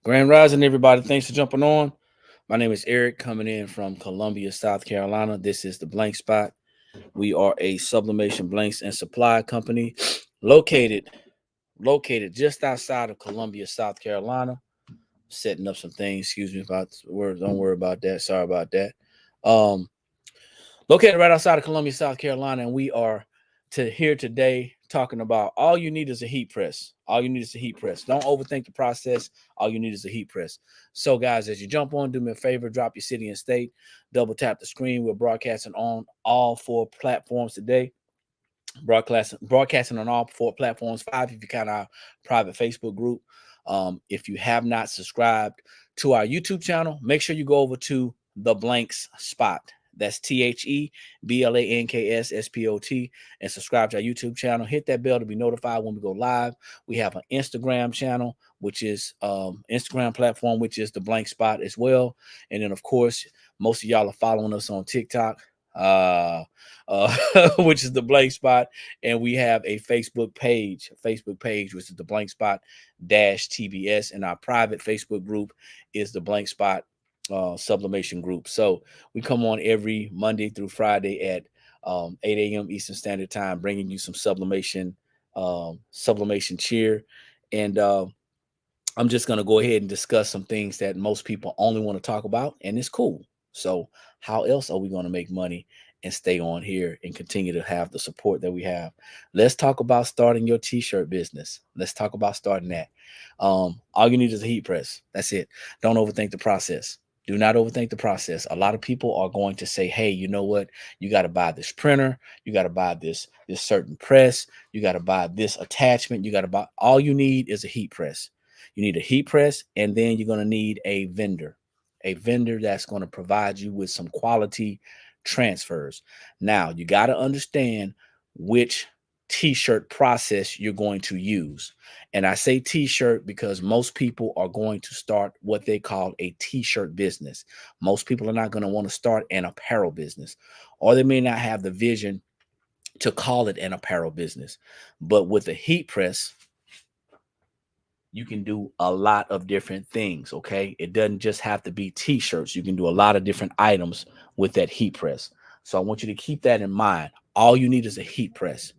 Grand Rising, everybody. Thanks for jumping on. My name is Eric, coming in from Columbia, South Carolina. This is the Blank Spot. We are a sublimation blanks and supply company located located just outside of Columbia, South Carolina. Setting up some things. Excuse me about the words. Don't worry about that. Sorry about that. Um, Located right outside of Columbia, South Carolina, and we are to here today talking about all you need is a heat press. All you need is a heat press. Don't overthink the process. All you need is a heat press. So, guys, as you jump on, do me a favor, drop your city and state, double tap the screen. We're broadcasting on all four platforms today. Broadcasting on all four platforms, five if you count our private Facebook group. If you have not subscribed to our YouTube channel, make sure you go over to the Blanks Spot. That's TheBlanksSpot and subscribe to our YouTube channel. Hit that bell to be notified when we go live. We have an Instagram channel, which is Instagram platform, which is the Blank Spot as well. And then, of course, most of y'all are following us on TikTok. Which is the Blank Spot, and we have a Facebook page, which is the Blank Spot TBS, and our private Facebook group is the Blank Spot Sublimation Group. So we come on every Monday through Friday at 8 a.m. Eastern Standard Time, bringing you some sublimation cheer, and I'm just going to go ahead and discuss some things that most people only want to talk about, and it's cool. So how else are we going to make money and stay on here and continue to have the support that we have? Let's talk about starting your t-shirt business. Let's talk about starting that. All you need is a heat press. That's it. Don't overthink the process. Do not overthink the process. A lot of people are going to say, hey, you know what? You got to buy this printer. You got to buy this certain press. You got to buy this attachment. You got to buy. All you need is a heat press. You need a heat press, and then you're going to need a vendor that's going to provide you with some quality transfers. Now, you got to understand which t-shirt process you're going to use. And I say t-shirt because most people are going to start what they call a t-shirt business. Most people are not going to want to start an apparel business, or they may not have the vision to call it an apparel business. But with a heat press, you can do a lot of different things, okay? It doesn't just have to be t-shirts. You can do a lot of different items with that heat press. So I want you to keep that in mind. All you need is a heat press.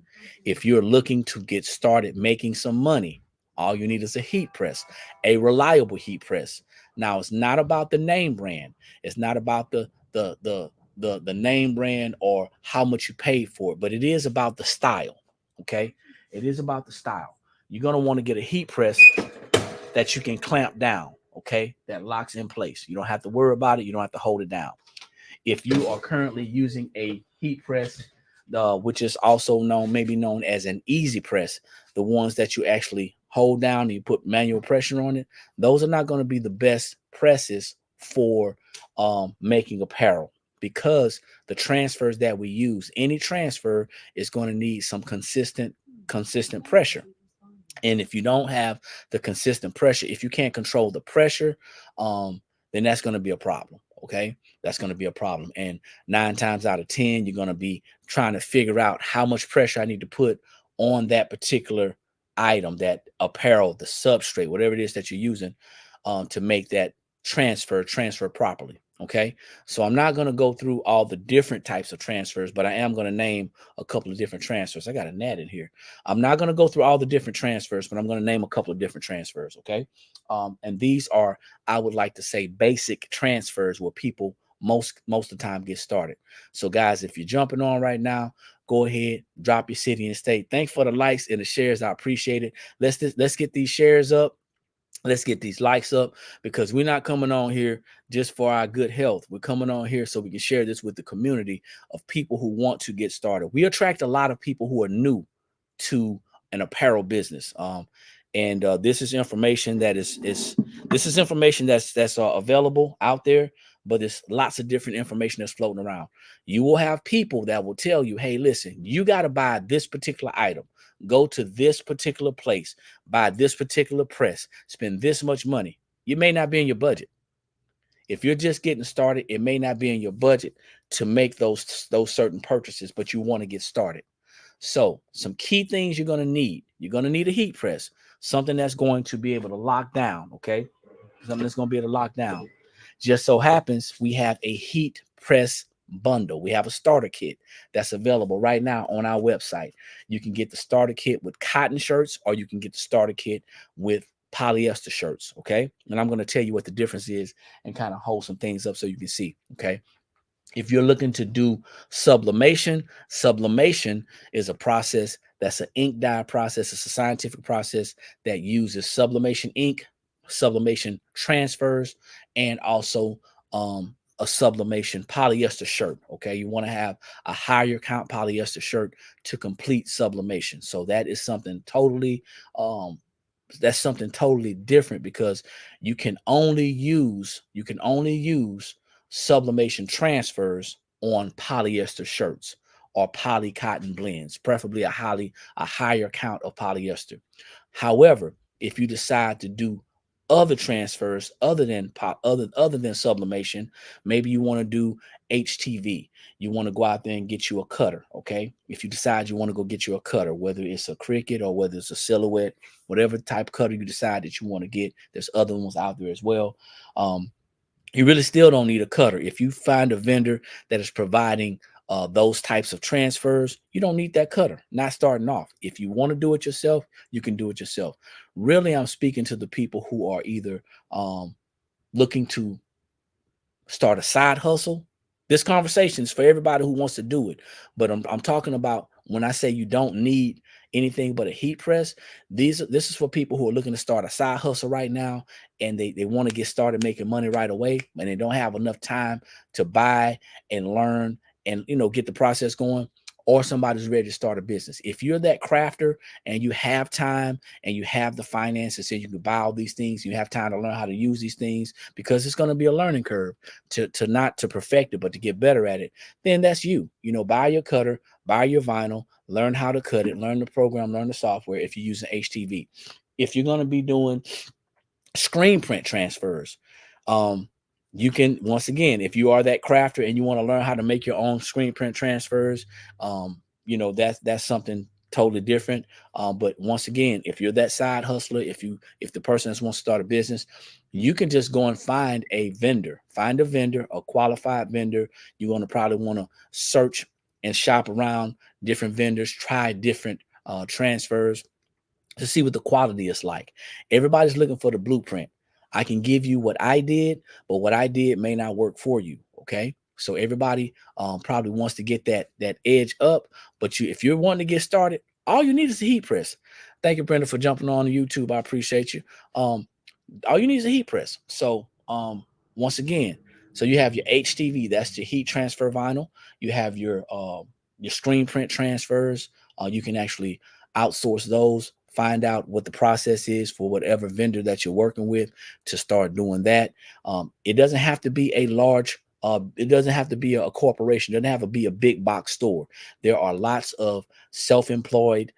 If you're looking to get started making some money, all you need is a heat press, a reliable heat press. Now, it's not about the name brand. It's not about the name brand or how much you paid for it, but it is about the style, okay? It is about the style. You're going to want to get a heat press that you can clamp down, okay? That locks in place. You don't have to worry about it. You don't have to hold it down. If you are currently using a heat press, which is also maybe known as an easy press, the ones that you actually hold down and you put manual pressure on it, those are not going to be the best presses for making apparel, because the transfers that we use, any transfer is going to need some consistent pressure. And if you don't have the consistent pressure, if you can't control the pressure, then that's going to be a problem. Okay. That's going to be a problem. And 9 times out of 10, you're going to be trying to figure out how much pressure I need to put on that particular item, that apparel, the substrate, whatever it is that you're using, to make that transfer properly. Okay. So I'm not going to go through all the different types of transfers, but I am going to name a couple of different transfers. I got a gnat in here. I'm not going to go through all the different transfers, but I'm going to name a couple of different transfers. Okay. And these are, I would like to say, basic transfers where people most of the time get started. So guys, if you're jumping on right now, go ahead, drop your city and state. Thanks for the likes and the shares. I appreciate it. Let's get these shares up. Let's get these likes up, because we're not coming on here just for our good health. We're coming on here so we can share this with the community of people who want to get started. We attract a lot of people who are new to an apparel business. And this is information that is information that's available out there, but there's lots of different information that's floating around. You will have people that will tell you, hey, listen, you got to buy this particular item. Go to this particular place, buy this particular press, spend this much money. You may not be in your budget. If you're just getting started, it may not be in your budget to make those certain purchases, but you want to get started. So some key things you're going to need. You're going to need a heat press, something that's going to be able to lock down, okay? something that's going to be able to lock down. Just so happens we have a heat press bundle. We have a starter kit that's available right now on our website. You can get the starter kit with cotton shirts, or you can get the starter kit with polyester shirts. Okay. And I'm going to tell you what the difference is and kind of hold some things up so you can see. Okay. If you're looking to do sublimation is a process that's an ink dye process. It's a scientific process that uses sublimation ink, sublimation transfers, and also a sublimation polyester shirt. Okay, you want to have a higher count polyester shirt to complete sublimation. So um, that's something totally different, because you can only use sublimation transfers on polyester shirts or poly cotton blends, preferably a higher count of polyester. However, if you decide to do other transfers other than sublimation, maybe you want to do HTV. You want to go out there and get you a cutter. Okay, if you decide you want to go get you a cutter, whether it's a Cricut or whether it's a Silhouette, whatever type cutter you decide that you want to get, there's other ones out there as well. Um, you really still don't need a cutter. If you find a vendor that is providing those types of transfers, you don't need that cutter, not starting off. If you want to do it yourself, you can do it yourself. Really, I'm speaking to the people who are either looking to start a side hustle. This conversation is for everybody who wants to do it. But I'm talking about, when I say you don't need anything but a heat press, this is for people who are looking to start a side hustle right now, and they want to get started making money right away, and they don't have enough time to buy and learn and get the process going. Or somebody's ready to start a business. If you're that crafter and you have time and you have the finances, and you can buy all these things, you have time to learn how to use these things, because it's going to be a learning curve to not to perfect it, but to get better at it, then that's you. Buy your cutter, buy your vinyl, learn how to cut it, learn the program, learn the software if you're using HTV. If you're going to be doing screen print transfers, you can, once again, if you are that crafter and you want to learn how to make your own screen print transfers, that's something totally different. But once again, if you're that side hustler, if the person that wants to start a business, you can just go and find a vendor, a qualified vendor. You're going to probably want to search and shop around different vendors, try different transfers to see what the quality is like. Everybody's looking for the blueprint. I can give you what I did, but what I did may not work for you. Okay. So everybody probably wants to get that edge up, but if you're wanting to get started, all you need is a heat press. Thank you, Brenda, for jumping on YouTube. I appreciate you. All you need is a heat press. So once again, so you have your HTV, that's your heat transfer vinyl. You have your screen print transfers. You can actually outsource those, find out what the process is for whatever vendor that you're working with to start doing that. It doesn't have to be a large it doesn't have to be a corporation. It doesn't have to be a big box store. There are lots of self-employed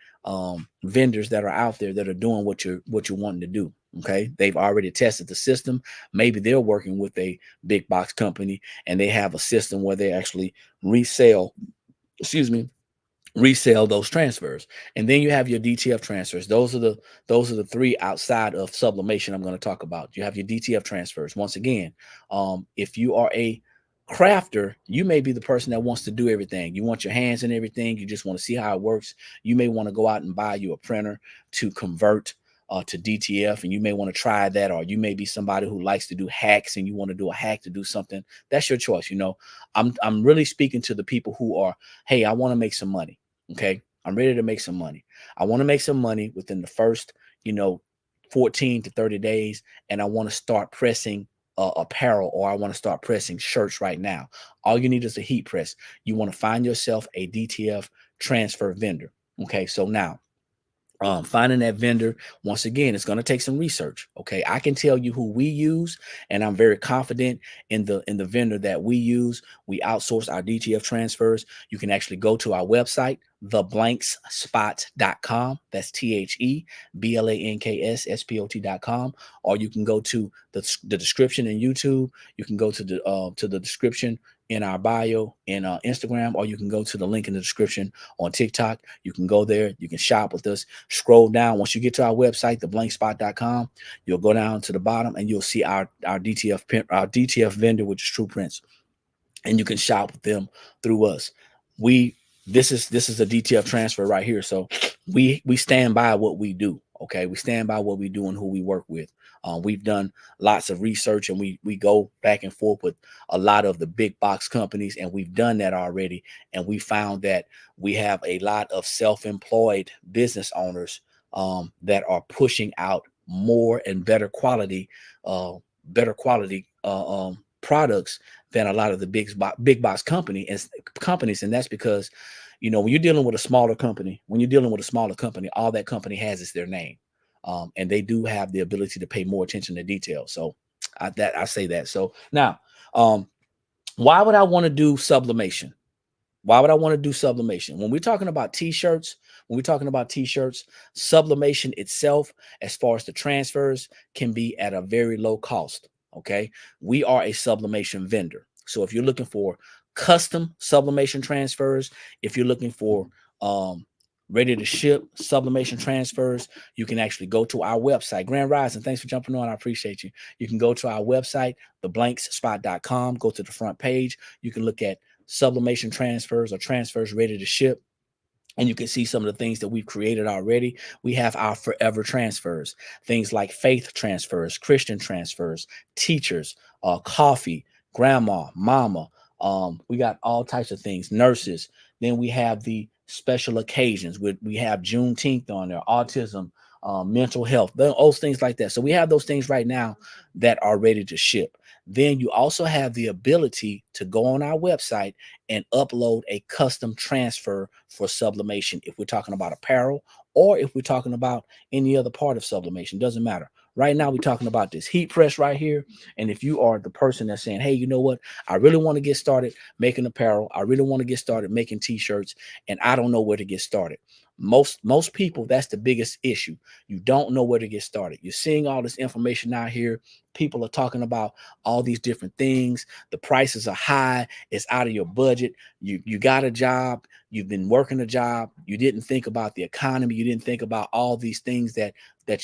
vendors that are out there that are doing what you're wanting to do. Okay, they've already tested the system. Maybe they're working with a big box company and they have a system where they actually resell, excuse me, resell those transfers. And then you have your DTF transfers. Those are the three outside of sublimation I'm going to talk about. You have your DTF transfers. Once again, if you are a crafter, you may be the person that wants to do everything. You want your hands in everything. You just want to see how it works. You may want to go out and buy you a printer to convert to DTF, and you may want to try that. Or you may be somebody who likes to do hacks and you want to do a hack to do something. That's your choice. I'm really speaking to the people who are, hey, I want to make some money. Okay, I'm ready to make some money. I want to make some money within the first 14 to 30 days, and I want to start pressing apparel, or I want to start pressing shirts right now. All you need is a heat press. You want to find yourself a DTF transfer vendor. Okay, so now finding that vendor, once again, it's going to take some research. Okay, I can tell you who we use, and I'm very confident in the vendor that we use. We outsource our DTF transfers. You can actually go to our website, theblankspot.com. That's THEBLANKSSPOT.com. Or you can go to the description in YouTube. You can go to the description in our bio in Instagram, or you can go to the link in the description on TikTok. You can go there. You can shop with us. Scroll down. Once you get to our website, theblankspot.com, you'll go down to the bottom and you'll see our DTF vendor, which is True Prints, and you can shop with them through us. We this is a DTF transfer right here. So we stand by what we do. Okay, we stand by what we do and who we work with. We've done lots of research, and we go back and forth with a lot of the big box companies, and we've done that already. And we found that we have a lot of self-employed business owners that are pushing out more and better quality products than a lot of the big box companies. And that's because, when you're dealing with a smaller company, all that company has is their name. And they do have the ability to pay more attention to detail. So I say that. So now, why would I want to do sublimation? Why would I want to do sublimation? When we're talking about t-shirts, sublimation itself, as far as the transfers, can be at a very low cost. Okay. We are a sublimation vendor. So if you're looking for custom sublimation transfers, if you're looking for ready to ship sublimation transfers, you can actually go to our website. Grand Rising, thanks for jumping on. I appreciate you. You can go to our website, theblankspot.com, go to the front page. You can look at sublimation transfers or transfers ready to ship, and you can see some of the things that we've created already. We have our forever transfers, things like faith transfers, Christian transfers, teachers, coffee, grandma, mama. We got all types of things, nurses. Then we have the special occasions. We have Juneteenth on there, autism, mental health, those things like that. So we have those things right now that are ready to ship. Then you also have the ability to go on our website and upload a custom transfer for sublimation. If we're talking about apparel, or if we're talking about any other part of sublimation, doesn't matter. Right now, we're talking about this heat press right here. And if you are the person that's saying, hey, you know what? I really want to get started making apparel. I really want to get started making t-shirts, and I don't know where to get started. Most people, that's the biggest issue. You don't know where to get started. You're seeing all this information out here. People are talking about all these different things. The prices are high. It's out of your budget. You got a job. You've been working a job. You didn't think about the economy. You didn't think about all these things that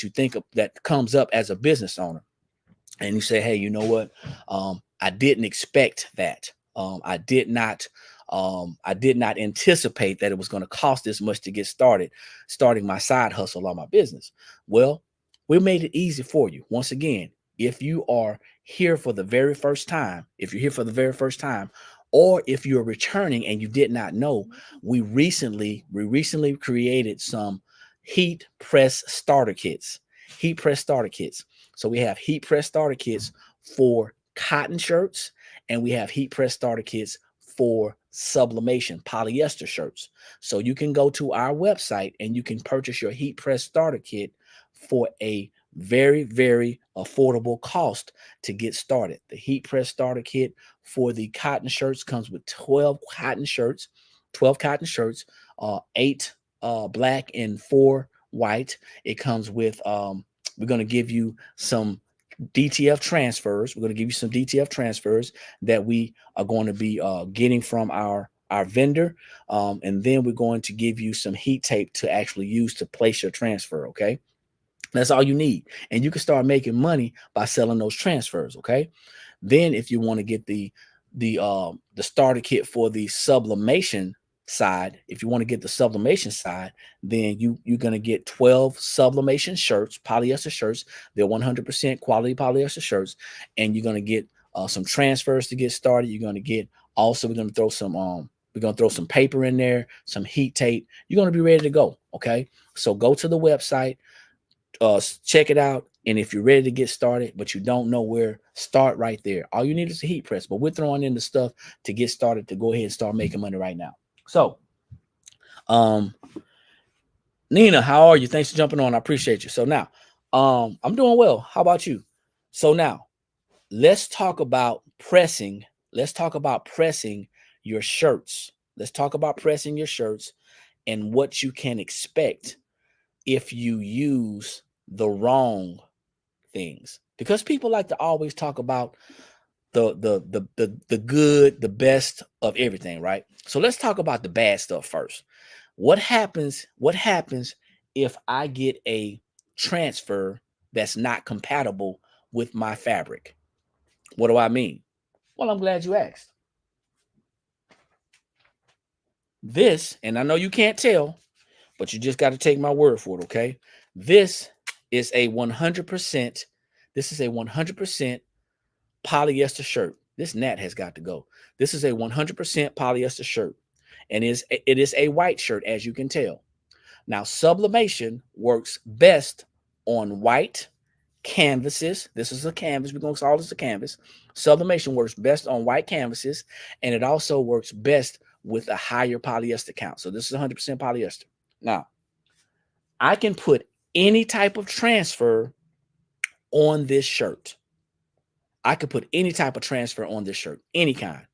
you think of that comes up as a business owner. And you say, hey, you know what? I didn't expect that. I did not anticipate that it was going to cost this much to get starting my side hustle on my business. Well, we made it easy for you. Once again, if you are here for the very first time, or if you're returning and you did not know, we recently created some heat press starter kits. So we have heat press starter kits for cotton shirts, and we have heat press starter kits for sublimation polyester shirts. So you can go to our website and you can purchase your heat press starter kit for a very, very affordable cost to get started. The heat press starter kit for the cotton shirts comes with 12 cotton shirts, 8 black and 4 white. It comes with we're going to give you some DTF transfers. We're going to give you some DTF transfers that we are going to be getting from our vendor. And then we're going to give you some heat tape to actually use to place your transfer. Okay. That's all you need. And you can start making money by selling those transfers. Okay. Then if you want to get the starter kit for the sublimation side, then you're going to get 12 sublimation shirts, polyester shirts. They're 100% quality polyester shirts, and you're going to get some transfers to get started. You're going to get also we're going to throw some paper in there, some heat tape. You're going to be ready to go. Okay, so go to the website, check it out. And if you're ready to get started, but you don't know where, start right there. All you need is a heat press, but we're throwing in the stuff to get started to go ahead and start making money right now. So, Nina, how are you? Thanks for jumping on. I appreciate you. So now, I'm doing well. How about you? So now, let's talk about pressing. Let's talk about pressing your shirts. Let's talk about pressing your shirts and what you can expect if you use the wrong things, because people like to always talk about the good, the best of everything, right? So let's talk about the bad stuff first. What happens if I get a transfer that's not compatible with my fabric? What do I mean? Well, I'm glad you asked. This, and I know you can't tell, but you just got to take my word for it, okay? This is a 100%, this is a 100% polyester shirt. This gnat has got to go. This is a 100% polyester shirt, and it is a white shirt, as you can tell. Now, sublimation works best on white canvases. This is a canvas. We're going to call this a canvas. Sublimation works best on white canvases, and it also works best with a higher polyester count. So this is 100% polyester. Now, I can put any type of transfer on this shirt. I could put any type of transfer on this shirt, any kind.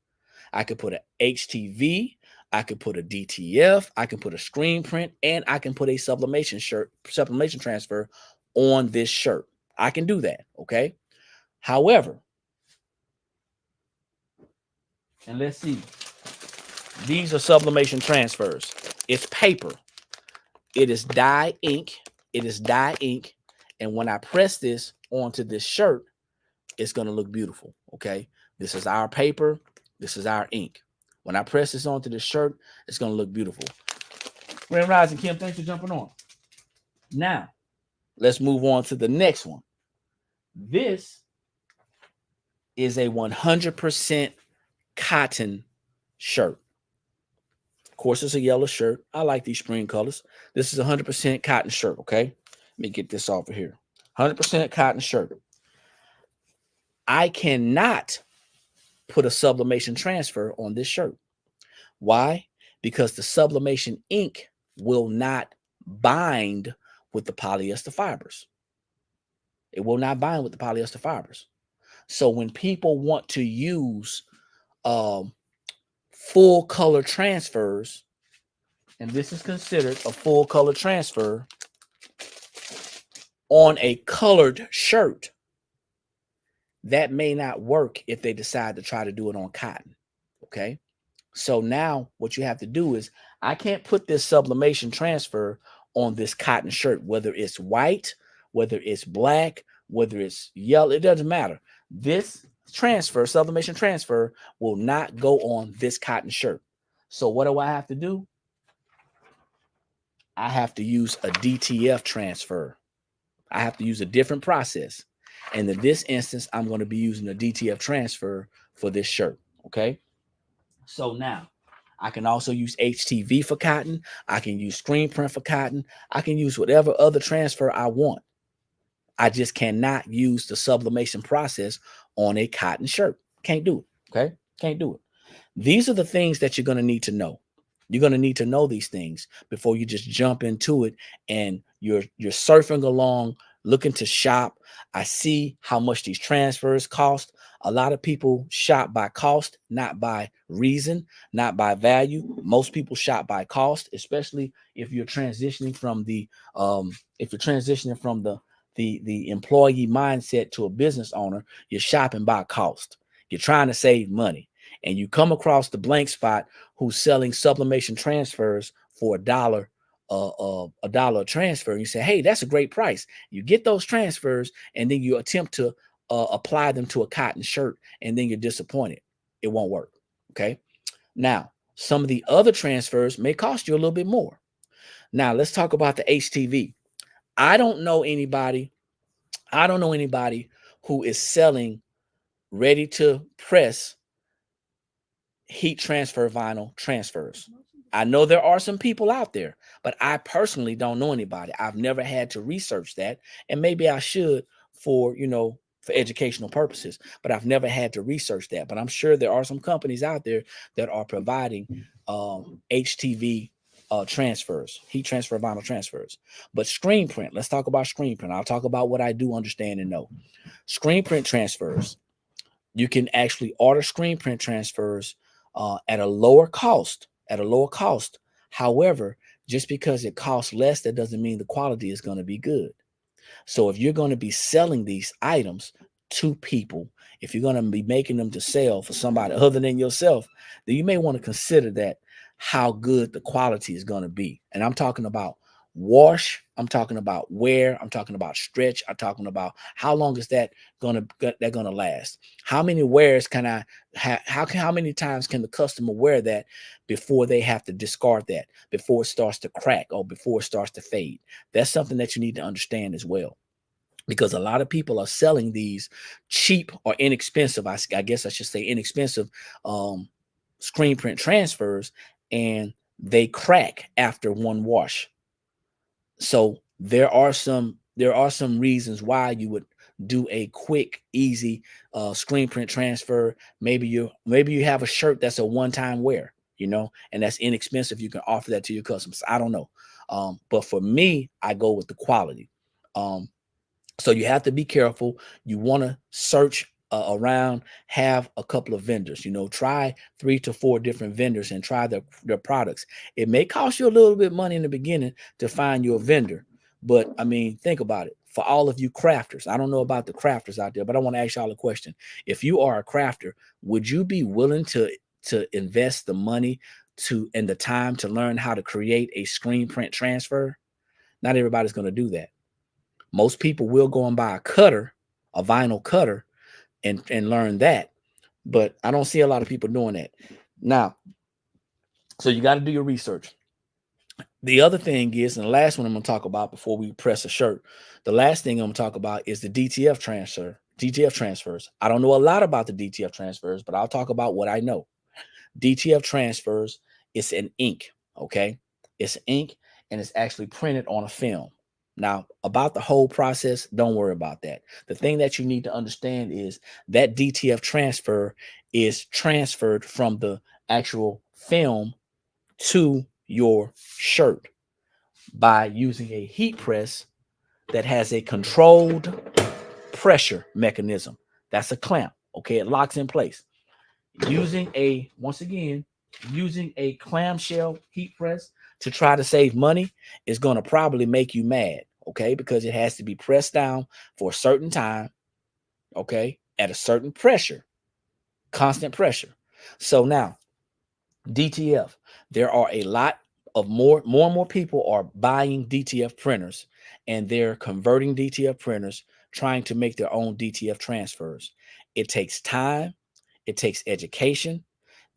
I could put a HTV, I could put a DTF, I can put a screen print, and I can put a sublimation transfer on this shirt. I can do that, okay? However, and let's see, these are sublimation transfers. It's paper. It is dye ink. It is dye ink. And when I press this onto this shirt, it's going to look beautiful, okay? This is our paper. This is our ink. When I press this onto the shirt, it's going to look beautiful. Grand Rising, Kim, thanks for jumping on. Now, let's move on to the next one. This is a 100% cotton shirt. Of course, it's a yellow shirt. I like these spring colors. This is a 100% cotton shirt, okay? Let me get this off of here. 100% cotton shirt. I cannot put a sublimation transfer on this shirt. Why? Because the sublimation ink will not bind with the polyester fibers. It will not bind with the polyester fibers. So when people want to use full color transfers, and this is considered a full color transfer on a colored shirt, that may not work if they decide to try to do it on cotton, okay? So now what you have to do is, I can't put this sublimation transfer on this cotton shirt, whether it's white, whether it's black, whether it's yellow, it doesn't matter. This transfer, sublimation transfer, will not go on this cotton shirt. So what do I have to do? I have to use a DTF transfer. I have to use a different process. And in this instance, I'm going to be using a DTF transfer for this shirt, okay? So now, I can also use HTV for cotton. I can use screen print for cotton. I can use whatever other transfer I want. I just cannot use the sublimation process on a cotton shirt. Can't do it, okay? Can't do it. These are the things that you're going to need to know. You're going to need to know these things before you just jump into it and you're surfing along, looking to shop. I see how much these transfers cost. A lot of people shop by cost, not by reason, not by value. Most people shop by cost, especially if you're transitioning from the the employee mindset to a business owner. You're shopping by cost. You're trying to save money, and you come across the blank spot who's selling sublimation transfers for a dollar transfer. You say, hey, that's a great price. You get those transfers, and then you attempt to apply them to a cotton shirt, and then you're disappointed. It won't work. Okay. Now, some of the other transfers may cost you a little bit more. Now, let's talk about the HTV. I don't know anybody who is selling ready to press heat transfer vinyl transfers. I know there are some people out there, but I personally don't know anybody. I've never had to research that, and maybe I should for educational purposes, but I've never had to research that. But I'm sure there are some companies out there that are providing HTV transfers, heat transfer vinyl transfers. But screen print, let's talk about screen print. I'll talk about what I do understand and know. Screen print transfers, you can actually order screen print transfers at a lower cost. However, just because it costs less, that doesn't mean the quality is going to be good. So if you're going to be selling these items to people, if you're going to be making them to sell for somebody other than yourself, then you may want to consider that how good the quality is going to be. And I'm talking about wash, I'm talking about wear, I'm talking about stretch, I'm talking about how long is that gonna last. How many wears can I how many times can the customer wear that before they have to discard that, before it starts to crack or before it starts to fade? That's something that you need to understand as well, because a lot of people are selling these cheap or inexpensive, I guess I should say inexpensive, um, screen print transfers, and they crack after one wash. So there are some reasons why you would do a quick, easy screen print transfer. Maybe you have a shirt that's a one-time wear, and that's inexpensive. You can offer that to your customers. I don't know. But for me, I go with the quality. Um, so you have to be careful. You want to search around, have a couple of vendors, try 3 to 4 different vendors and try their products. It may cost you a little bit of money in the beginning to find your vendor. But I mean, think about it. For all of you crafters, I don't know about the crafters out there, but I want to ask y'all a question. If you are a crafter, would you be willing to invest the money to and the time to learn how to create a screen print transfer? Not everybody's going to do that. Most people will go and buy a cutter, a vinyl cutter, and learn that. But I don't see a lot of people doing that. Now, so you got to do your research. The other thing is, and the last one I'm going to talk about before we press a shirt, the last thing I'm going to talk about is the DTF transfer, DTF transfers. I don't know a lot about the DTF transfers, but I'll talk about what I know. DTF transfers, it's an ink, okay? It's ink, and it's actually printed on a film. Now, about the whole process, don't worry about that. The thing that you need to understand is that DTF transfer is transferred from the actual film to your shirt by using a heat press that has a controlled pressure mechanism. That's a clamp, okay? It locks in place. Using a clamshell heat press to try to save money is going to probably make you mad, okay? Because it has to be pressed down for a certain time, okay, at a certain pressure, constant pressure. So now, DTF, there are a lot of more and more people are buying DTF printers, and they're converting DTF printers, trying to make their own DTF transfers. It takes time, it takes education.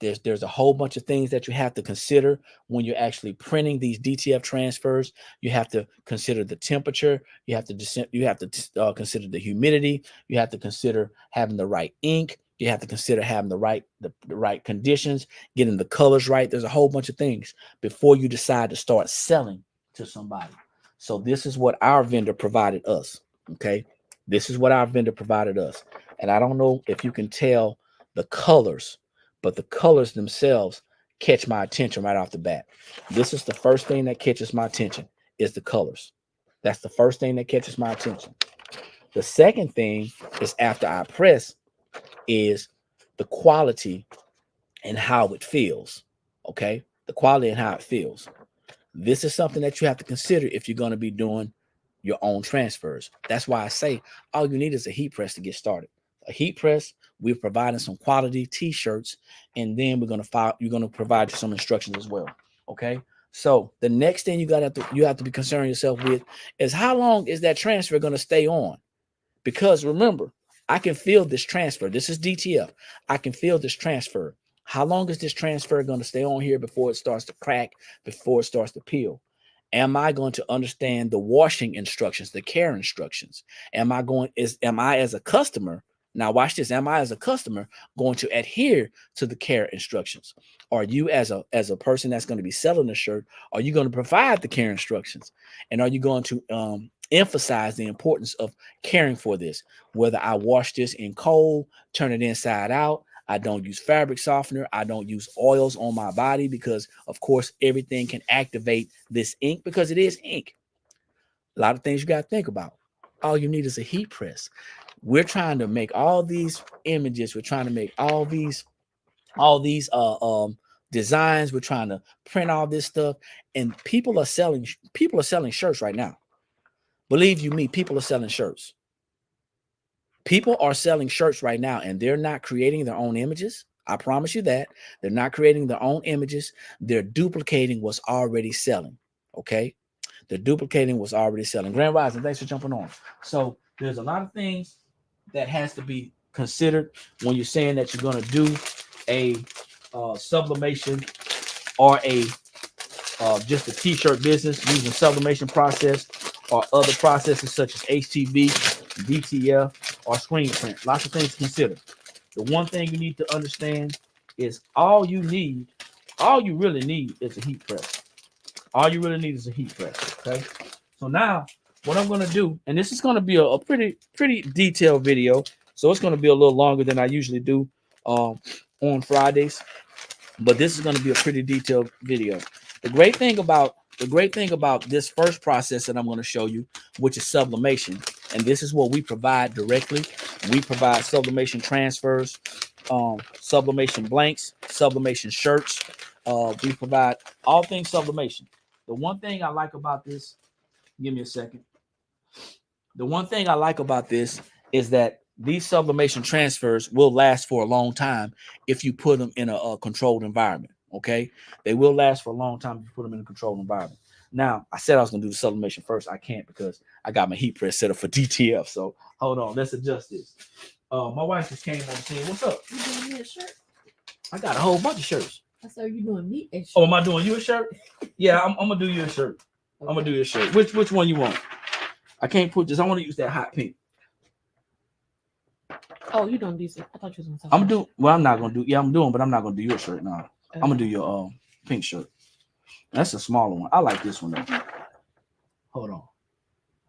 There's a whole bunch of things that you have to consider when you're actually printing these DTF transfers. You have to consider the temperature. You have to consider the humidity. You have to consider having the right ink. You have to consider having the right conditions, getting the colors right. There's a whole bunch of things before you decide to start selling to somebody. So this is what our vendor provided us. Okay, this is what our vendor provided us, and I don't know if you can tell the colors, but the colors themselves catch my attention right off the bat. This is the first thing that catches my attention is the colors. That's the first thing that catches my attention. The second thing is after I press is the quality and how it feels. Okay? The quality and how it feels. This is something that you have to consider if you're going to be doing your own transfers. That's why I say all you need is a heat press to get started. A heat press, we're providing some quality t-shirts, and then you're going to provide you some instructions as well. Okay. So the next thing you have to be concerned yourself with is how long is that transfer going to stay on? Because remember, I can feel this transfer. This is DTF. I can feel this transfer. How long is this transfer going to stay on here before it starts to crack, before it starts to peel? Am I going to understand the washing instructions, the care instructions? Am I as a customer, now watch this, am I as a customer going to adhere to the care instructions? Are you as a person that's going to be selling the shirt, are you going to provide the care instructions? And are you going to emphasize the importance of caring for this? Whether I wash this in cold, turn it inside out, I don't use fabric softener. I don't use oils on my body because, of course, everything can activate this ink because it is ink. A lot of things you got to think about. All you need is a heat press. We're trying to make all these images. We're trying to make all these designs. We're trying to print all this stuff, and people are selling shirts right now. Believe you me, people are selling shirts. People are selling shirts right now and they're not creating their own images. I promise you that. They're not creating their own images. They're duplicating what's already selling. Okay. They're duplicating what's already selling. Grand Rising, thanks for jumping on. So there's a lot of things that has to be considered when you're saying that you're going to do a sublimation or a just a t-shirt business using sublimation process or other processes such as HTV, DTF, or screen print. Lots of things to consider. The one thing you need to understand is all you really need is a heat press. All you really need is a heat press. Okay. So now what I'm going to do, and this is going to be a pretty detailed video. So it's going to be a little longer than I usually do on Fridays, but this is going to be a pretty detailed video. The great thing about this first process that I'm going to show you, which is sublimation, and this is what we provide directly. We provide sublimation transfers, sublimation blanks, sublimation shirts. We provide all things sublimation. The one thing I like about this, give me a second. The one thing I like about this is that these sublimation transfers will last for a long time if you put them in a controlled environment. Okay, they will last for a long time if you put them in a controlled environment. Now, I said I was going to do the sublimation first. I can't because I got my heat press set up for DTF. So hold on, let's adjust this. My wife just came on the scene. What's up? You doing me a shirt? I got a whole bunch of shirts. I said you doing me a shirt. Oh, am I doing you a shirt? Yeah, I'm gonna do you a shirt. Okay. I'm gonna do your shirt. Which one you want? I can't put this. I want to use that hot pink. Oh, you don't do this. I thought you was gonna. I'm doing. Well, I'm not gonna do. Yeah, I'm doing, but I'm not gonna do your shirt now. I'm gonna do your pink shirt. That's a smaller one. I like this one though. Hold on.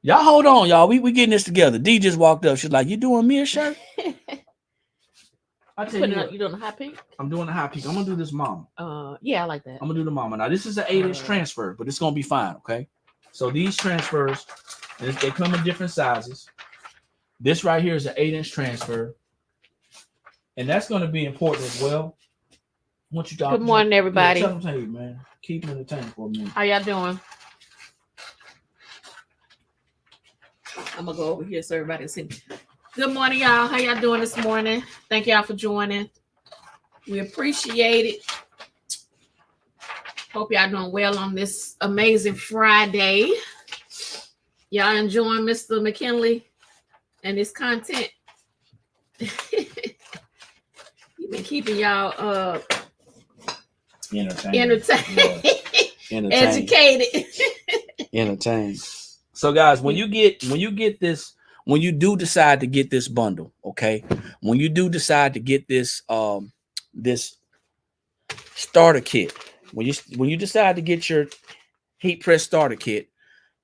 Y'all hold on, y'all. We getting this together. D just walked up. She's like, "You doing me a shirt?" I tell you, you doing the hot pink? I'm doing the hot pink. I'm gonna do this mama. Yeah, I like that. I'm gonna do the mama. Now this is an 8-inch transfer, but it's gonna be fine. Okay. So these transfers, they come in different sizes. This right here is an 8-inch transfer, and that's gonna be important as well. Once you Good morning, everybody. Yeah, tell them, hey, man, keep them entertained for a minute. How y'all doing? I'm gonna go over here so everybody can see. Good morning, y'all. How y'all doing this morning? Thank y'all for joining. We appreciate it. Hope y'all doing well on this amazing Friday. Y'all enjoying Mr. McKinley and his content? You've been keeping y'all entertained. Entertained. Educated. Entertained. So guys, when you get this, when you do decide to get this bundle, okay, when you do decide to get this this starter kit, when you decide to get your heat press starter kit,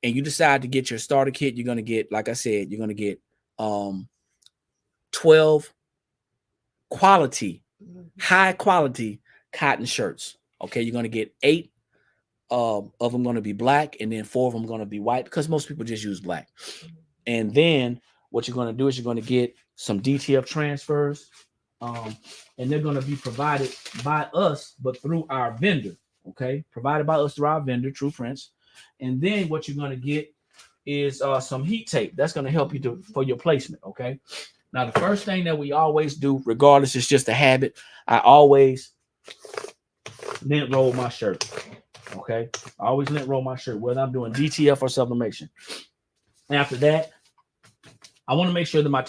and you decide to get your starter kit, you're gonna get, like I said, you're gonna get 12 quality, high quality cotton shirts. Okay, you're gonna get 8 of them going to be black, and then 4 of them going to be white, because most people just use black. And then what you're going to do is you're going to get some DTF transfers, and they're going to be provided by us, but through our vendor. Okay, provided by us through our vendor, True Prints. And then what you're going to get is some heat tape. That's going to help you for your placement. Okay. Now the first thing that we always do, regardless, it's just a habit. I always lint roll my shirt. Okay, I always lint roll my shirt, whether I'm doing DTF or sublimation. After that, I want to make sure that my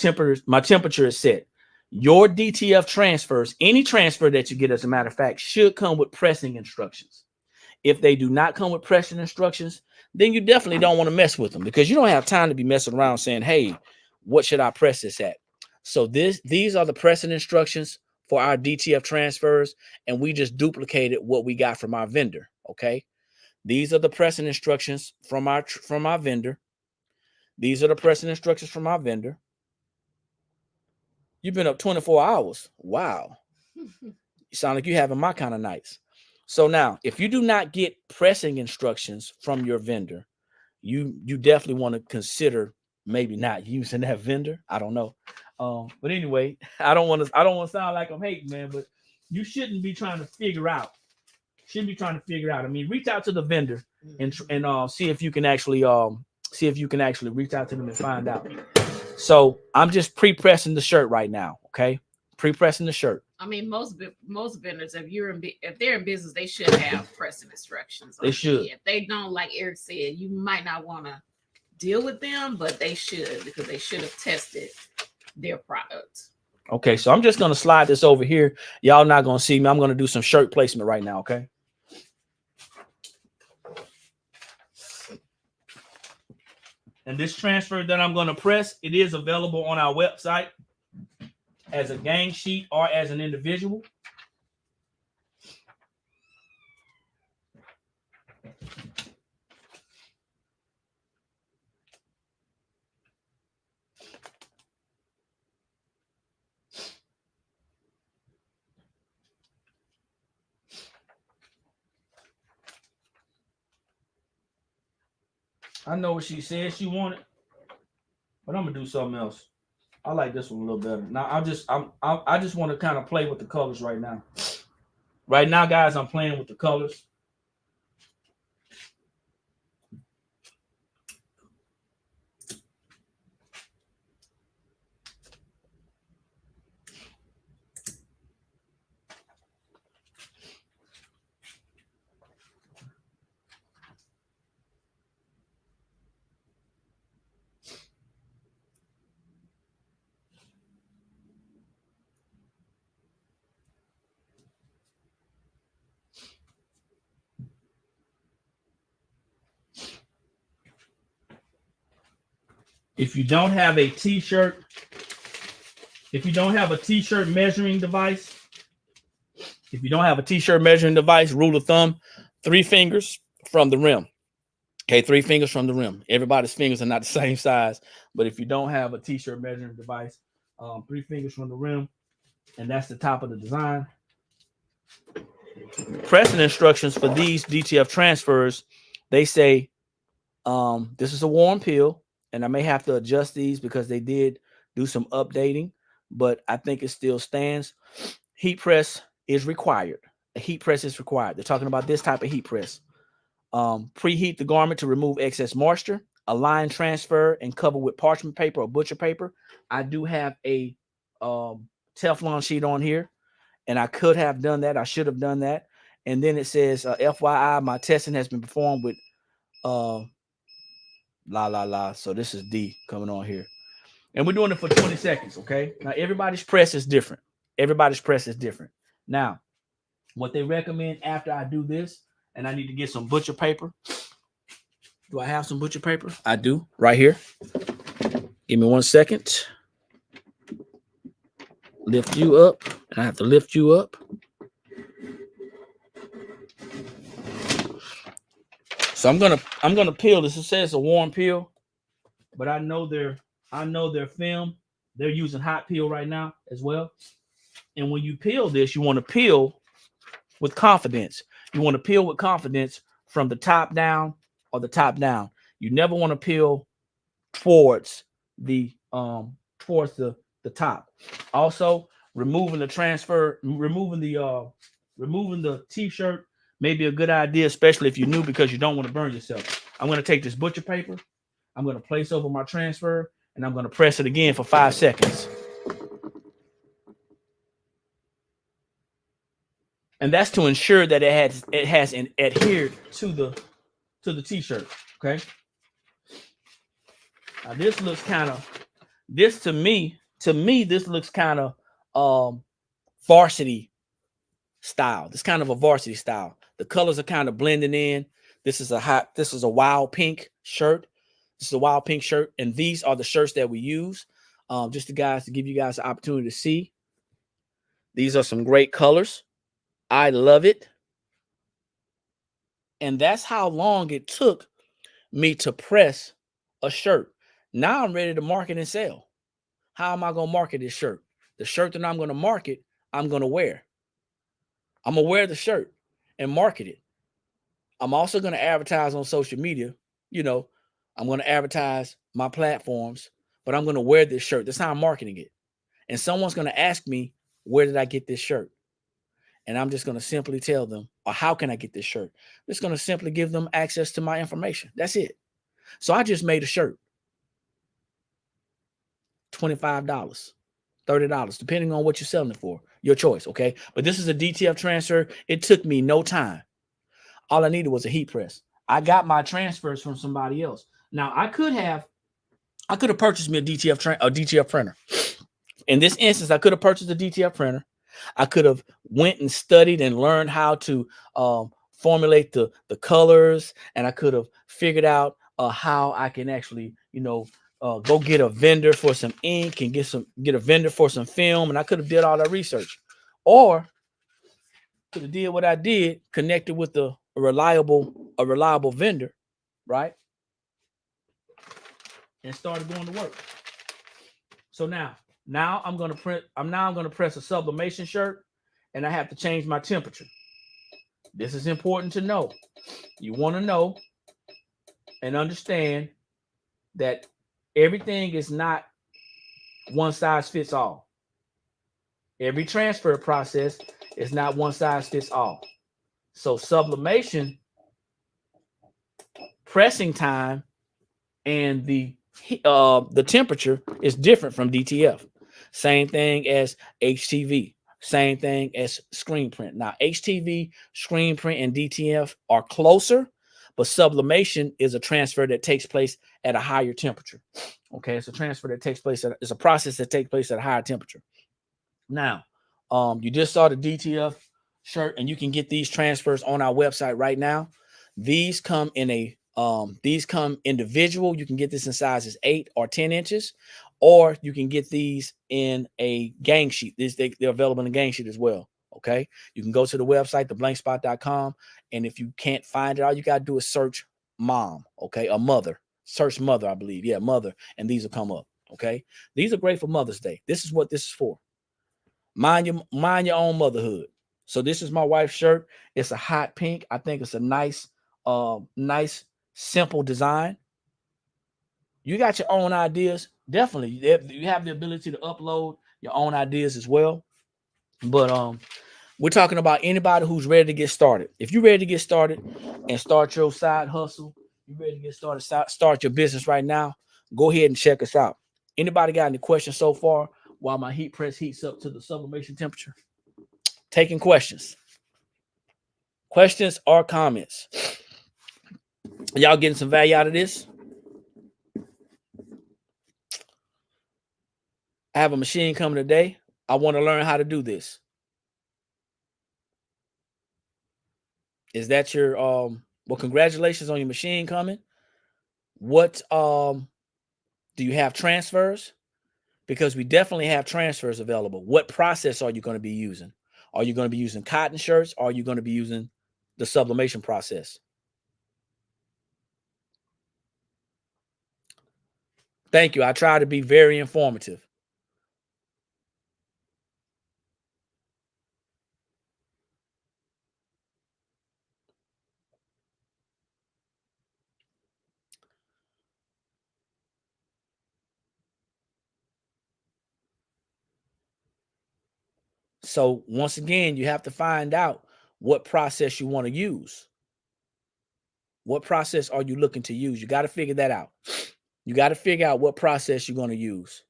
temperature is set. Your DTF transfers, any transfer that you get, as a matter of fact, should come with pressing instructions. If they do not come with pressing instructions, then you definitely don't want to mess with them, because you don't have time to be messing around saying, "Hey, what should I press this at?" So these are the pressing instructions for our DTF transfers, and we just duplicated what we got from our vendor. Okay, these are the pressing instructions from our vendor. These are the pressing instructions from our vendor. You've been up 24 hours. Wow. You sound like you're having my kind of nights. So now, if you do not get pressing instructions from your vendor, you definitely want to consider maybe not using that vendor. I don't know. But anyway, I don't want to sound like I'm hating, man, but you shouldn't be trying to figure out. I mean, reach out to the vendor and see if you can actually reach out to them and find out. So I'm just pre-pressing the shirt right now. Okay, pre-pressing the shirt. I mean, most vendors, if they're in business, they should have pressing instructions. They should. If they don't, like Eric said, you might not want to deal with them, but they should, because they should have tested their product. Okay, so I'm just gonna slide this over here. Y'all not gonna see me. I'm gonna do some shirt placement right now. Okay. And this transfer that I'm gonna press, it is available on our website as a gang sheet or as an individual. I know what she said she wanted, but I'm gonna do something else. I like this one a little better. Now I just want to kind of play with the colors right now. Right now, guys, I'm playing with the colors. If you don't have a t-shirt, if you don't have a t-shirt measuring device, rule of thumb, 3 fingers from the rim. Okay, 3 fingers from the rim. Everybody's fingers are not the same size, but if you don't have a t-shirt measuring device, 3 fingers from the rim, and that's the top of the design. Pressing instructions for these DTF transfers, they say this is a warm peel, and I may have to adjust these because they did do some updating, but I think it still stands. Heat press is required. A heat press is required. They're talking about this type of heat press. Preheat the garment to remove excess moisture. Align, transfer, and cover with parchment paper or butcher paper. I do have a Teflon sheet on here, and I could have done that. I should have done that. And then it says, FYI, my testing has been performed with So this is D coming on here. And we're doing it for 20 seconds, okay? Now, everybody's press is different. Now, what they recommend after I do this, and I need to get some butcher paper. Do I have some butcher paper? I do, right here. Give me 1 second. Lift you up, and I have to lift you up. So I'm gonna peel this. It says a warm peel, but I know their film. They're using hot peel right now as well. And when you peel this, you want to peel with confidence. You want to peel with confidence from the top down or the top down. You never want to peel towards the top. Also, removing the t-shirt may be a good idea, especially if you're new, because you don't want to burn yourself. I'm going to take this butcher paper, I'm going to place over my transfer, and I'm going to press it again for 5 seconds. And that's to ensure that it has adhered to the t-shirt. Okay. Now this looks kind of, this looks kind of varsity style. This kind of a varsity style. The colors are kind of blending in. This is a wild pink shirt. And these are the shirts that we use. Just to give you guys the opportunity to see. These are some great colors. I love it. And that's how long it took me to press a shirt. Now I'm ready to market and sell. How am I going to market this shirt? The shirt that I'm going to market, I'm going to wear. I'm going to wear the shirt and market it. I'm also going to advertise on social media. I'm going to advertise my platforms, but I'm going to wear this shirt. That's how I'm marketing it. And someone's going to ask me, where did I get this shirt? And I'm just going to simply tell them, or how can I get this shirt? I'm just going to simply give them access to my information. That's it. So I just made a shirt. $25, $30, depending on what you're selling it for. Your choice, okay? But this is a DTF transfer. It took me no time. All I needed was a heat press. I got my transfers from somebody else. Now I could have purchased me a DTF printer. In this instance, I could have purchased a DTF printer. I could have went and studied and learned how to formulate the colors, and I could have figured out how I can actually, go get a vendor for some ink and get a vendor for some film, and I could have did all that research, or could have did what I did, connected with a reliable vendor, right, and started going to work. So now I'm gonna press a sublimation shirt, and I have to change my temperature. This is important to know. You want to know and understand that everything is not one size fits all. Every transfer process is not one size fits all. So sublimation, pressing time, and the temperature is different from DTF. Same thing as HTV. Same thing as screen print. Now, HTV, screen print, and DTF are closer, but sublimation is a transfer that takes place at a higher temperature. Okay, it's a transfer that takes place it's a process that takes place at a higher temperature. Now, you just saw the DTF shirt, and you can get these transfers on our website right now. These come individual. You can get this in sizes 8 or 10 inches, or you can get these in a gang sheet. They're available in a gang sheet as well. Okay, you can go to the website, theblankspot.com, and if you can't find it, all you got to do is search mom, okay, a mother. Search mother, I believe. Yeah, mother, and these will come up. Okay, these are great for Mother's Day. This is what this is for. Mind your own motherhood. So this is my wife's shirt. It's a hot pink. I think it's a nice, simple design. You got your own ideas. Definitely, you have the ability to upload your own ideas as well. But we're talking about anybody who's ready to get started. If you're ready to get started and start your side hustle, you're ready to get started, start your business right now, go ahead and check us out. Anybody got any questions so far while my heat press heats up to the sublimation temperature? Taking questions. Questions or comments? Y'all getting some value out of this? I have a machine coming today. I want to learn how to do this. Is that your well, congratulations on your machine coming. What do you have transfers? Because we definitely have transfers available. What process are you going to be using? Are you going to be using cotton shirts? Or are you going to be using the sublimation process? Thank you. I try to be very informative. So once again, you have to find out what process you want to use. What process are you looking to use? You got to figure that out. You got to figure out what process you're going to use.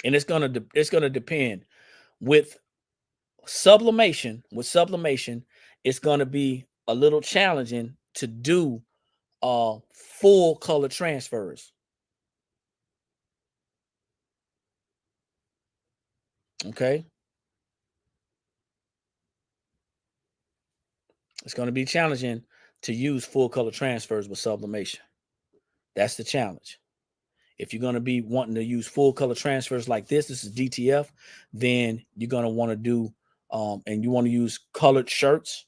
And it's going to depend. With sublimation, it's going to be a little challenging to do full color transfers. Okay? It's going to be challenging to use full color transfers with sublimation. That's the challenge. If you're going to be wanting to use full color transfers like this is DTF, then you're going to want to do, and you want to use colored shirts,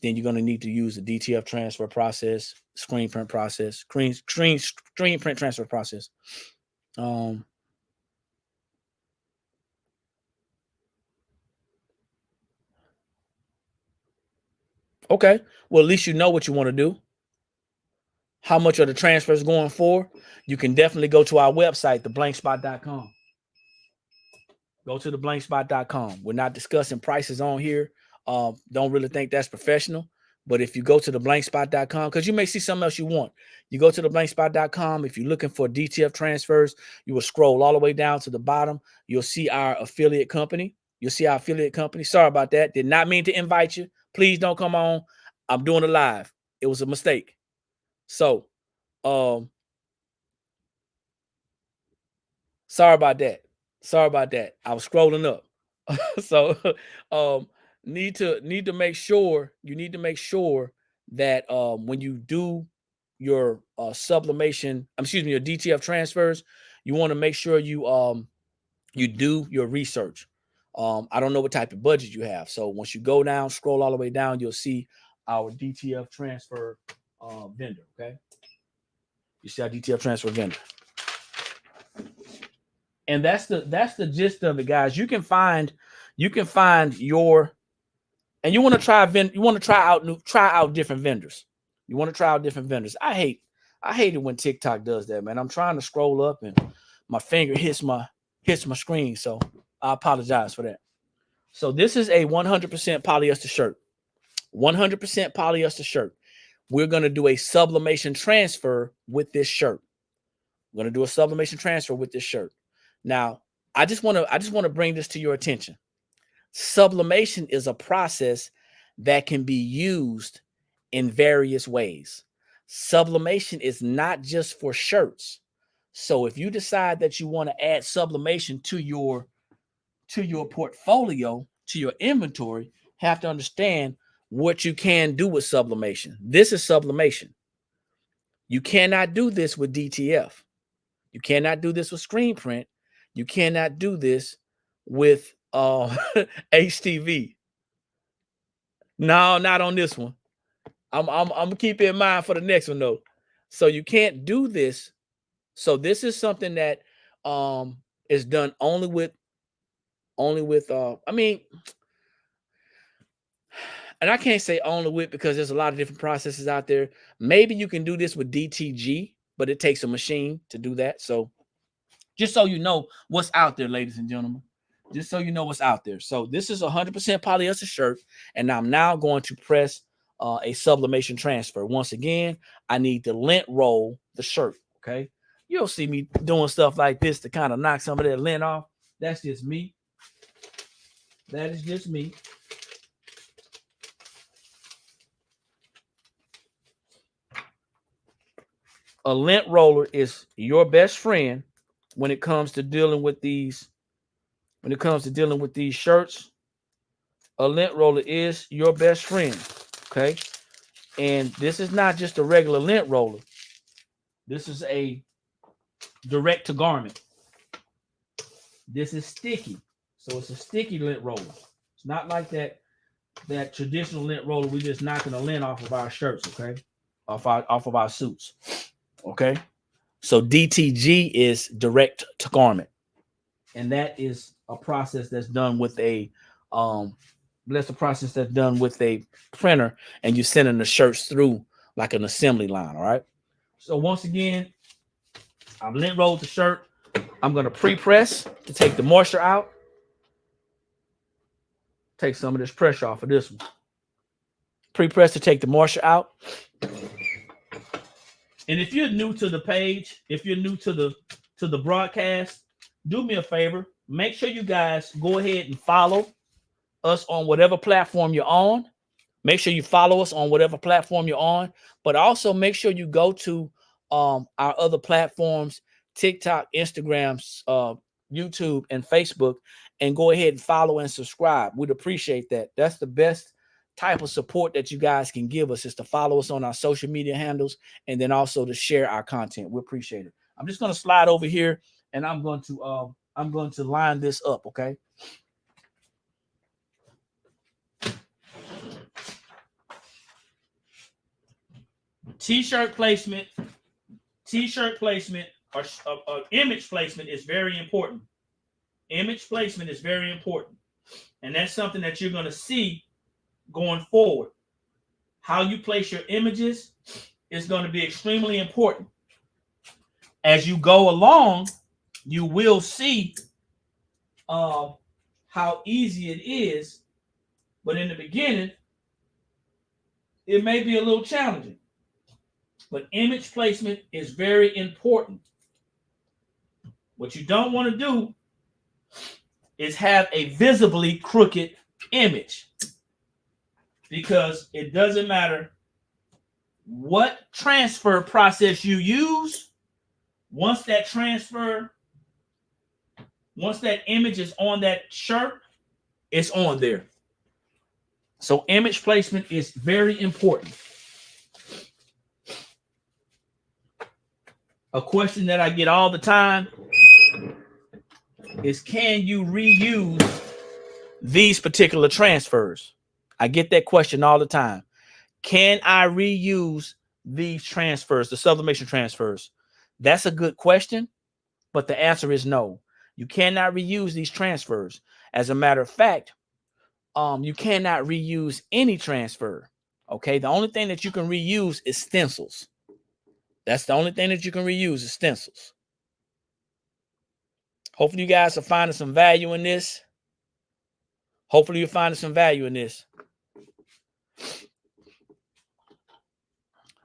then you're going to need to use the DTF transfer process, screen print process, screen print transfer process. Okay. Well, at least you know what you want to do. How much are the transfers going for? You can definitely go to our website, theblankspot.com. Go to theblankspot.com. We're not discussing prices on here. Don't really think that's professional. But if you go to the blankspot.com, because you may see something else you want, you go to the blankspot.com. If you're looking for DTF transfers, you will scroll all the way down to the bottom. You'll see our affiliate company. You'll see our affiliate company. Sorry about that. Did not mean to invite you. Please don't come on. I'm doing it live. It was a mistake. So, sorry about that. Sorry about that. I was scrolling up. So, need to make sure that when you do your sublimation, excuse me, your DTF transfers, you want to make sure you do your research. I don't know what type of budget you have. So once you go down, scroll all the way down, you'll see our DTF transfer vendor. Okay. You see our DTF transfer vendor. And that's the gist of it, guys. You can find your, and you want to try try out different vendors. You want to try out different vendors. I hate it when TikTok does that, man. I'm trying to scroll up and my finger hits my screen, so I apologize for that. So this is a 100% polyester shirt. 100% polyester shirt. We're going to do a sublimation transfer with this shirt. We're going to do a sublimation transfer with this shirt. Now, I just want to bring this to your attention. Sublimation is a process that can be used in various ways. Sublimation is not just for shirts. So if you decide that you want to add sublimation to your portfolio, to your inventory, have to understand what you can do with sublimation. This is sublimation. You cannot do this with DTF. You cannot do this with screen print. You cannot do this with HTV. No, not on this one. I'm keep it in mind for the next one though. So you can't do this. So this is something that is done only with I mean, and I can't say only with because there's a lot of different processes out there. Maybe you can do this with DTG, but it takes a machine to do that. So just so you know what's out there, ladies and gentlemen. Just so you know what's out there. So this is a 100% polyester shirt, and I'm now going to press a sublimation transfer. Once again, I need to lint roll the shirt, okay? You'll see me doing stuff like this to kind of knock some of that lint off. That's just me. That is just me. A lint roller is your best friend when it comes to dealing with these shirts. A lint roller is your best friend, okay? And this is not just a regular lint roller. This is a direct to garment. This is sticky. So it's a sticky lint roller. It's not like that traditional lint roller. We're just knocking the lint off of our shirts, okay? Off of our suits. Okay. So DTG is direct to garment. And that is a process that's done with a printer, and you're sending the shirts through like an assembly line. All right. So once again, I've lint rolled the shirt. I'm going to pre-press to take the moisture out. Take some of this pressure off of this one. Pre-press to take the moisture out. And if you're new to the page, if you're new to the broadcast, do me a favor. Make sure you guys go ahead and follow us on whatever platform you're on. Make sure you follow us on whatever platform you're on. But also make sure you go to our other platforms, TikTok, Instagram, YouTube, and Facebook, and go ahead and follow and subscribe. We'd appreciate that. That's the best type of support that you guys can give us, is to follow us on our social media handles, and then also to share our content. We appreciate it. I'm just going to slide over here, and I'm going to line this up, okay? T-shirt placement or image placement is very important. Image placement is very important. And that's something that you're going to see going forward. How you place your images is going to be extremely important. As you go along, you will see how easy it is. But in the beginning, it may be a little challenging. But image placement is very important. What you don't want to do is have a visibly crooked image, because it doesn't matter what transfer process you use. Once that image is on that shirt, it's on there. So image placement is very important. A question that I get all the time is, can you reuse these particular transfers? I get that question all the time. Can I reuse these transfers, the sublimation transfers? That's a good question, but the answer is no. You cannot reuse these transfers. As a matter of fact, you cannot reuse any transfer. Okay, the only thing that you can reuse is stencils. That's the only thing that you can reuse is stencils. Hopefully you guys are finding some value in this. Hopefully you're finding some value in this.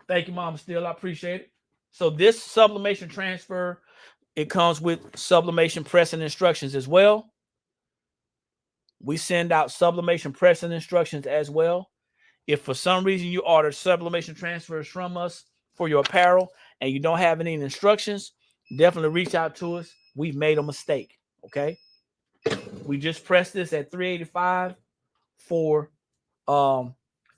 Thank you, Mama Still. I appreciate it. So this sublimation transfer, it comes with sublimation pressing instructions as well. We send out sublimation pressing instructions as well. If for some reason you order sublimation transfers from us for your apparel and you don't have any instructions, definitely reach out to us. We've made a mistake. Okay. We just pressed this at 385 for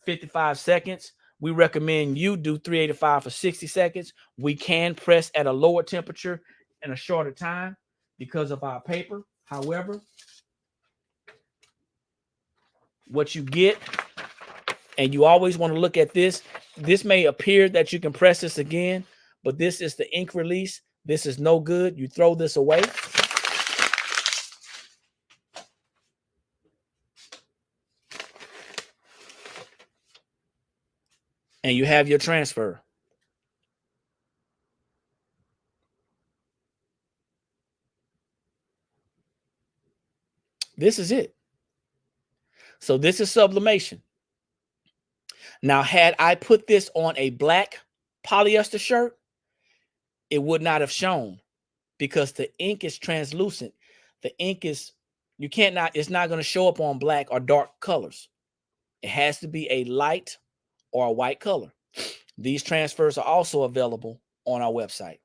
55 seconds. We recommend you do 385 for 60 seconds. We can press at a lower temperature in a shorter time because of our paper. However, what you get, and you always want to look at this, this may appear that you can press this again, but this is the ink release. This is no good. You throw this away. And you have your transfer. This is it. So this is sublimation. Now, had I put this on a black polyester shirt, it would not have shown, because the ink is translucent. The ink is, it's not going to show up on black or dark colors. It has to be a light or a white color. These transfers are also available on our website.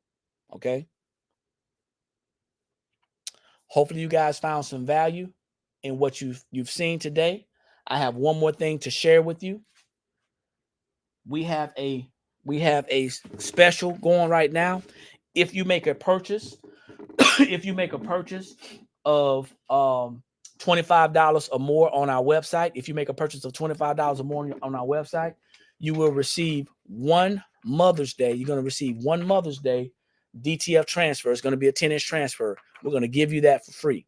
Okay. Hopefully you guys found some value in what you've seen today. I have one more thing to share with you. We have a special going right now. If you make a purchase, of $25 or more on our website, if you make a purchase of $25 or more on our website, you will receive one Mother's Day. You're going to receive one Mother's Day DTF transfer. It's going to be a 10-inch transfer. We're going to give you that for free.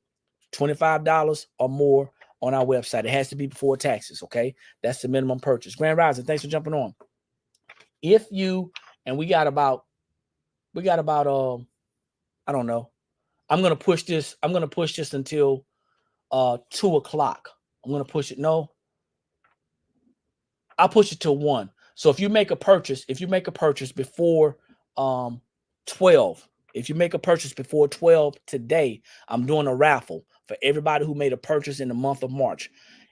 $25 or more on our website. It has to be before taxes, okay? That's the minimum purchase. Grand Rising, thanks for jumping on. If you, and we got about I don't know. I'm gonna push this until 2 o'clock. I'm gonna push it. No, I'll push it till 1. So if you make a purchase before 12, if you make a purchase before 12 today, I'm doing a raffle for everybody who made a purchase in the month of March.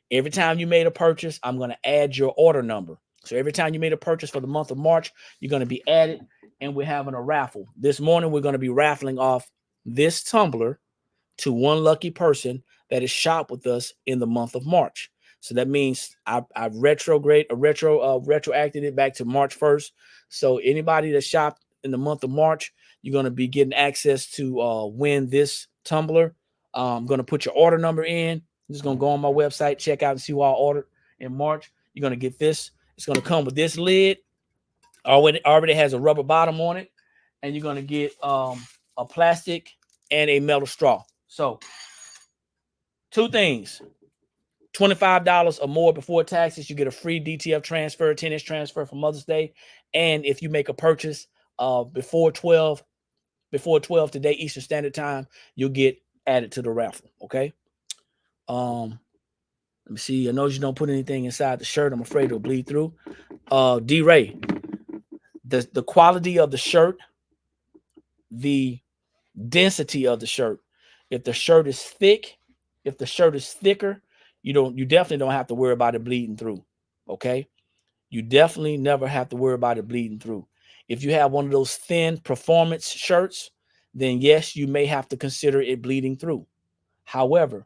Every time you made a purchase, I'm going to add your order number. So every time you made a purchase for the month of March, you're going to be added, and we're having a raffle. This morning, we're going to be raffling off this tumbler to one lucky person that is shopped with us in the month of March. So that means I've retroacted it back to March 1st. So anybody that shopped in the month of March, you're going to be getting access to win this tumbler. I'm going to put your order number in. I'm just going to go on my website, check out and see what I ordered in March. You're going to get this. It's going to come with this lid. Already has a rubber bottom on it. And you're going to get a plastic and a metal straw. So 2 things. $25 or more before taxes, you get a free DTF transfer, 10-inch transfer for Mother's Day. And if you make a purchase before 12 today, Eastern Standard Time, you'll get added to the raffle. Okay. Let's Let me see. I know you don't put anything inside the shirt. I'm afraid it'll bleed through. D Ray, the quality of the shirt, the density of the shirt. If the shirt is thick, if the shirt is thicker, you definitely don't have to worry about it bleeding through. Okay? You definitely never have to worry about it bleeding through. If you have one of those thin performance shirts, then yes, you may have to consider it bleeding through. However,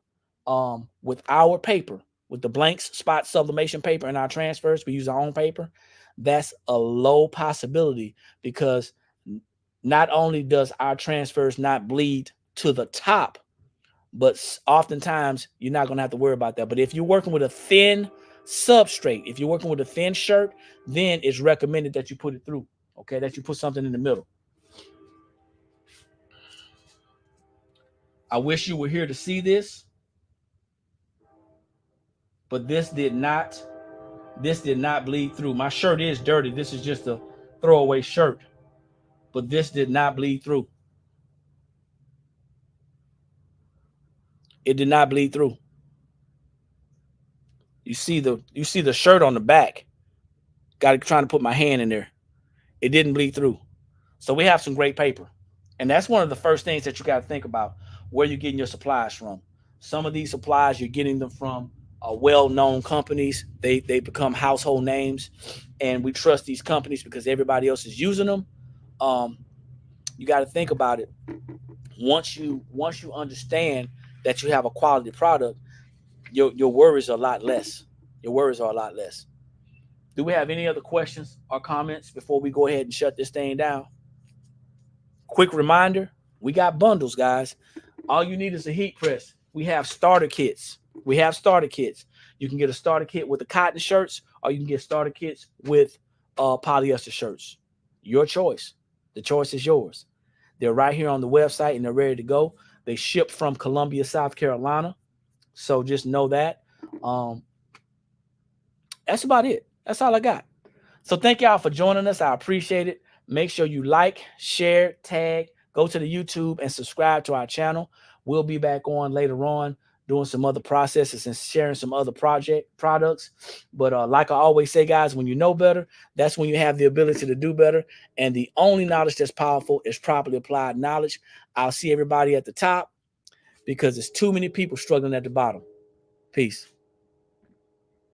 with our paper, with the blanks spot sublimation paper and our transfers, we use our own paper. That's a low possibility because not only does our transfers not bleed to the top, but oftentimes you're not going to have to worry about that. But if you're working with a thin substrate, if you're working with a thin shirt, then it's recommended that you put it through. Okay, that you put something in the middle. I wish you were here to see this, but this did not bleed through. My shirt is dirty. This is just a throwaway shirt, but this did not bleed through. It did not bleed through. You see the shirt on the back. Got trying to put my hand in there. It didn't bleed through. So we have some great paper. And that's one of the first things that you got to think about, where you're getting your supplies from. Some of these supplies, you're getting them from well-known companies. They become household names, and we trust these companies because everybody else is using them. Um, you got to think about it. Once you understand that you have a quality product, your worries are a lot less. Your worries are a lot less. Do we have any other questions or comments before we go ahead and shut this thing down? Quick reminder, we got bundles, guys. All you need is a heat press. We have starter kits. We have starter kits. You can get a starter kit with the cotton shirts, or you can get starter kits with polyester shirts. Your choice. The choice is yours. They're right here on the website and they're ready to go. They ship from Columbia, South Carolina. So just know that. Um, that's about it. That's all I got. So thank y'all for joining us. I appreciate it. Make sure you like, share, tag, go to the YouTube and subscribe to our channel. We'll be back on later on doing some other processes and sharing some other products. But like I always say, guys, when you know better, that's when you have the ability to do better. And the only knowledge that's powerful is properly applied knowledge. I'll see everybody at the top because there's too many people struggling at the bottom. Peace.